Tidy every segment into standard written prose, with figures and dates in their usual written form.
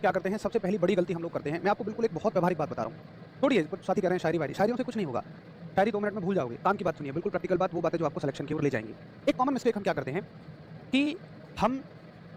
क्या करते हैं, सबसे पहली बड़ी गलती हम लोग करते हैं। मैं आपको बिल्कुल एक बहुत व्यावहारिक बात बता रहा हूँ। थोड़ी है, कुछ साथी कह रहे हैं शायरी वायरी, शायरियों से कुछ नहीं होगा। शायरी 2 मिनट में भूल जाओगे। काम की बात सुनिए, बिल्कुल प्रैक्टिकल बात, वो बातें जो आपको सिलेक्शन की ओर ले जाएंगी। एक कॉमन मिस्टेक हम क्या करते हैं कि हम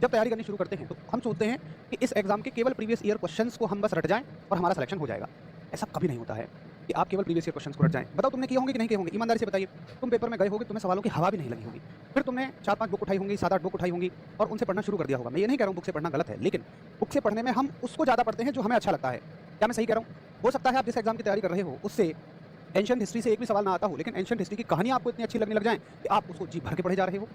जब तैयारी करनी शुरू करते हैं तो हम सोचते हैं कि इस एग्जाम के केवल प्रीवियस ईयर क्वेश्चंस को हम बस रट जाएं और हमारा सिलेक्शन हो जाएगा। ऐसा कभी नहीं होता है कि आप केवल प्रीवियस ईयर क्वेश्चंस को रट जाएं। बताओ तुमने किए होंगे कि नहीं किए होंगे, ईमानदारी से बताइए। तुम पेपर में गए होगे, तुम्हें सवालों की हवा भी नहीं लगी होगी, फिर तुमने 4-5 बुक उठाई होंगी, 7-8 बुक उठाई होंगी और उनसे पढ़ना शुरू कर दिया होगा। मैं ये नहीं कह रहा हूँ बुक से पढ़ना गलत है, लेकिन बुक से पढ़ने में हम उसको ज़्यादा पढ़ते हैं जो हमें अच्छा लगता है। क्या मैं सही कह रहा हूँ? हो सकता है आप जिस एग्जाम की तैयारी कर रहे हो उससे एंशिएंट हिस्ट्री से एक भी सवाल ना आता हो, लेकिन एंशिएंट हिस्ट्री की कहानी आपको इतनी अच्छी लगने लग जाए कि आप उसको जी भर के पढ़े जा रहे हो।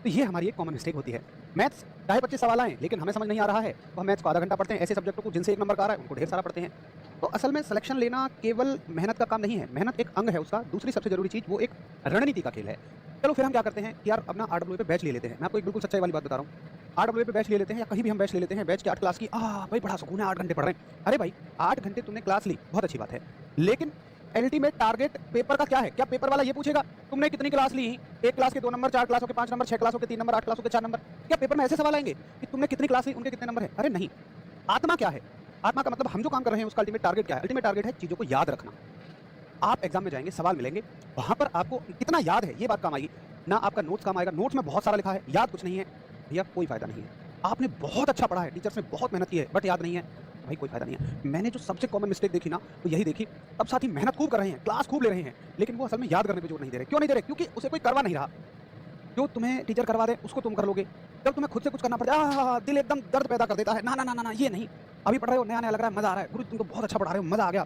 तो ये हमारी एक कॉमन मिस्टेक होती है। मैथ्स 25 सवाल आए लेकिन हमें समझ नहीं आ रहा है तो हम मैथ्स को आधा घंटा पढ़ते हैं। ऐसे सब्जेक्टों को जिनसे 1 नंबर का आ रहा है उनको ढेर सारा पढ़ते हैं। तो असल में सिलेक्शन लेना केवल मेहनत का काम नहीं है, मेहनत एक अंग है उसका। दूसरी सबसे जरूरी चीज़ वो एक रणनीति का खेल है। चलो फिर हम क्या करते हैं कि यार अपना RWA पे बैच ले लेते हैं। मैं आपको एक बिल्कुल सच्चाई वाली बात बता रहा हूँ। RWA पे बैच ले लेते हैं या कहीं भी हम बैच ले लेते हैं। बैच की 8 क्लास की भाई बड़ा सुकून है, 8 घंटे पढ़ रहे हैं। अरे भाई 8 घंटे तुमने क्लास ली, बहुत अच्छी बात है, लेकिन अल्टीमेट टारगेट पेपर का क्या है? क्या पेपर वाला ये पूछेगा तुमने कितनी क्लास ली? 1 क्लास के 2 नंबर, 4 क्लासों के 5 नंबर, 6 क्लासों के 3 नंबर, 8 क्लासों के 4 नंबर? क्या पेपर में ऐसे सवाल आएंगे कि तुमने कितनी क्लास ली, उनके कितने नंबर है? अरे नहीं। आत्मा क्या है? आत्मा का मतलब हम जो काम कर रहे हैं उसका अल्टीमेट टारगेट क्या है? अल्टीमेट टारगेट है चीज़ों को याद रखना। आप एग्जाम में जाएंगे, सवाल मिलेंगे, वहां पर आपको कितना याद है ये बात काम आएगी ना। आपका नोट्स काम आएगा। नोट्स में बहुत सारा लिखा है, याद कुछ नहीं है, भैया कोई फायदा नहीं है। आपने बहुत अच्छा पढ़ा है, टीचर्स ने बहुत मेहनत की है, बट याद नहीं है, भाई कोई फायदा नहीं है। मैंने जो सबसे कॉमन मिस्टेक देखी ना वो यही देखी। अब साथी मेहनत खूब कर रहे हैं, क्लास खूब ले रहे हैं, लेकिन वो असल में याद करने पे जोर नहीं दे रहे। क्यों नहीं दे रहे? क्योंकि उसे कोई करवा नहीं रहा। जो तुम्हें टीचर करवा दे उसको तुम कर लोगे। जब तुम्हें खुद से कुछ करना पड़ता है दिल एकदम दर्द पैदा कर देता है। ना ना ना ना ये नहीं, अभी पढ़ रहे हो, नया नया लग रहा है, मजा आ रहा है, गुरु तुम तो बहुत अच्छा पढ़ा रहे हो, मजा आ गया,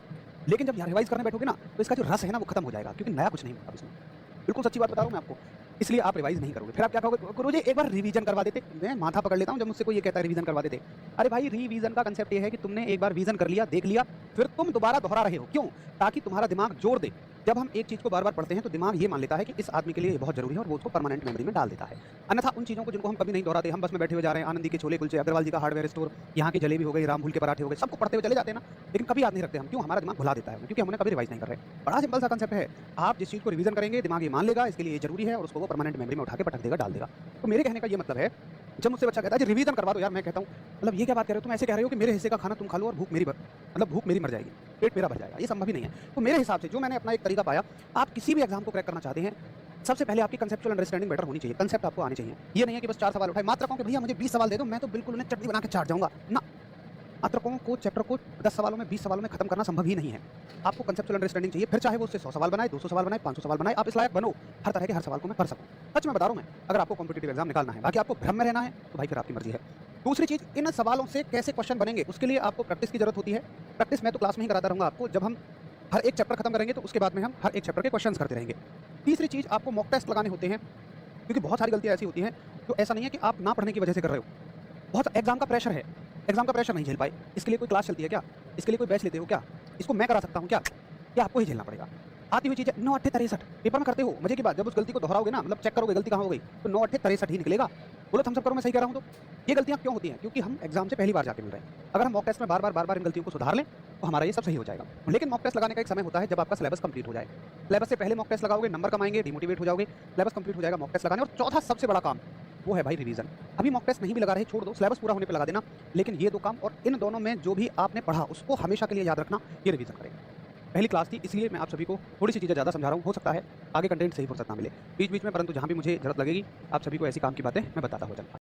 लेकिन जब रिवाइज करने बैठोगे ना तो इसका जो रस है ना वो खत्म हो जाएगा, क्योंकि नया कुछ नहीं होता इसमें। बिल्कुल सच्ची बात बता रहा हूँ मैं आपको। इसलिए आप रिवाइज नहीं करोगे। फिर आप क्या कहोगे, गुरुजी एक बार रिवीजन करवा देते। मैं माथा पकड़ लेता हूँ जब मुझसे कोई ये कहता है रिवीजन करवा देते। अरे भाई रिवीजन का कंसेप्ट ये है कि तुमने एक बार विजन कर लिया, देख लिया, फिर तुम दोबारा दोहरा रहे हो। क्यों? ताकि तुम्हारा दिमाग जोड़ दे। जब हम एक चीज़ को बार बार पढ़ते हैं तो दिमाग ये मान लेता है कि इस आदमी के लिए ये बहुत जरूरी है और वो उसको परमानेंट मेमोरी में डाल देता है। अन्यथा उन चीज़ों को जिनको हम कभी नहीं दोहराते, हम बस में बैठे हुए जा रहे हैं, आनंदी के छोले कुलचे, अग्रवाल जी का हार्डवेयर स्टोर, यहाँ की जलेबी हो गई, रामभूल के पराठे हो गए, सबको पढ़ते हुए चले जाते हैं ना, लेकिन कभी याद नहीं रखते हम। क्यों? हमारा दिमाग भुला देता है, क्योंकि हमने कभी रिवाइज नहीं कर रहे। बड़ा सिंपल सा कंसेप्ट है। आप जिस चीज़ को रिवीजन करेंगे दिमाग ये मान लेगा इसके लिए ये जरूरी है और उसको वो परमानेंट मेमोरी में उठा के पटक देगा, डाल देगा। तो मेरे कहने का ये मतलब है, जब मुझसे बच्चा कहता है रिवीजन करवा दो, यार मैं कहता हूँ मतलब ये क्या बात कर रहे हो? तुम ऐसे कह रहे हो कि मेरे हिस्से का खाना तुम खा लो और भूख मेरी मर जाएगी, पेट मेरा भर जाएगा। ये संभव ही नहीं है। तो मेरे हिसाब से जो मैंने अपना एक तरीका पाया, आप किसी भी एग्जाम को क्रैक करना चाहते हैं, सबसे पहले आपकी कंसेप्चुअल अंडरस्टैंडिंग बेटर होनी चाहिए। कंसेप्ट आपको आनी चाहिए। ये नहीं है कि बस 4 सवाल उठाए, मात्र कहूं कि भैया मुझे 20 सवाल दे दो, मैं तो बिल्कुल उन्हें चटनी बना के चाट जाऊंगा ना। मात्र कहूं को चैप्टर को 10 सवालों में 20 सवालों में खत्म करना संभव ही नहीं है। आपको कंसेप्चुअल अंडरस्टैंडिंग चाहिए। फिर चाहे वो उससे 100 सवाल बनाए, 200 सवाल बनाए, 500 सवाल बनाए, आप इस लायक बनो हर तरह के हर सवाल को मैं कर सकूं। सच में बता रहा हूं मैं। अगर आपको कॉम्पिटिटिव एग्जाम निकालना है, बाकी आपको भ्रम में रहना है तो भाई फिर आपकी मर्जी है। दूसरी चीज़, इन सवालों से कैसे क्वेश्चन बनेंगे उसके लिए आपको प्रैक्टिस की जरूरत होती है। प्रैक्टिस मैं तो क्लास में ही कराता रहूंगा आपको। जब हम हर एक चैप्टर खत्म करेंगे तो उसके बाद में हम हर एक चैप्टर के क्वेश्चंस करते रहेंगे। तीसरी चीज़, आपको मॉक टेस्ट लगाने होते हैं, क्योंकि बहुत सारी गलतियां ऐसी होती हैं जो ऐसा नहीं है कि आप ना पढ़ने की वजह से कर रहे हो। बहुत एग्जाम का प्रेशर है, एग्जाम का प्रेशर नहीं झेल पाए, इसके लिए कोई क्लास चलती है क्या? इसके लिए कोई बैच लेते हो क्या? इसको मैं करा सकता हूँ क्या? या आपको ही झेलना पड़ेगा? आती हुई चीज़ है 9 8 63 पेपर में करते हो। मजे की बात, जब उस गलती को दोहराओगे ना, मतलब चेक करोगे गलती कहाँ हो गई, तो 9 8 63 ही निकलेगा। बोलो हम सब करो, मैं सही कह रहा हूँ। तो ये गलतियाँ क्यों होती हैं? क्योंकि हम एग्जाम से पहली बार जाके मिल रहे हैं। अगर हम मॉक टेस्ट में बार बार इन गलतियों को सुधार लें तो हमारा ये सब सही हो जाएगा। लेकिन मॉक टेस्ट लगाने का एक समय होता है जब आपका सिलेबस कंप्लीट हो जाए। सिलेबस से पहले मॉक टेस्ट लगाओगे, नंबर कम आएंगे, डिमोटिवेट हो जाओगे। सिलेबस कंप्लीट हो जाएगा, मॉक टेस्ट लगाने। और चौथा सबसे बड़ा काम वो है भाई रिवीजन। अभी मॉक टेस्ट नहीं भी लगा रहे, छोड़ दो, सिलेबस पूरा होने पे लगा देना, लेकिन ये 2 काम और इन दोनों में जो भी आपने पढ़ा उसको हमेशा के लिए याद रखना, ये रिवीजन करेंगे। पहली क्लास थी इसलिए मैं आप सभी को थोड़ी सी चीज़ें ज़्यादा समझा रहा हूँ। हो सकता है आगे कंटेंट सही फुर्सत ना मिले बीच बीच में, परंतु जहाँ भी मुझे जरूरत लगेगी आप सभी को ऐसी काम की बातें मैं बताता हो जाऊँगा।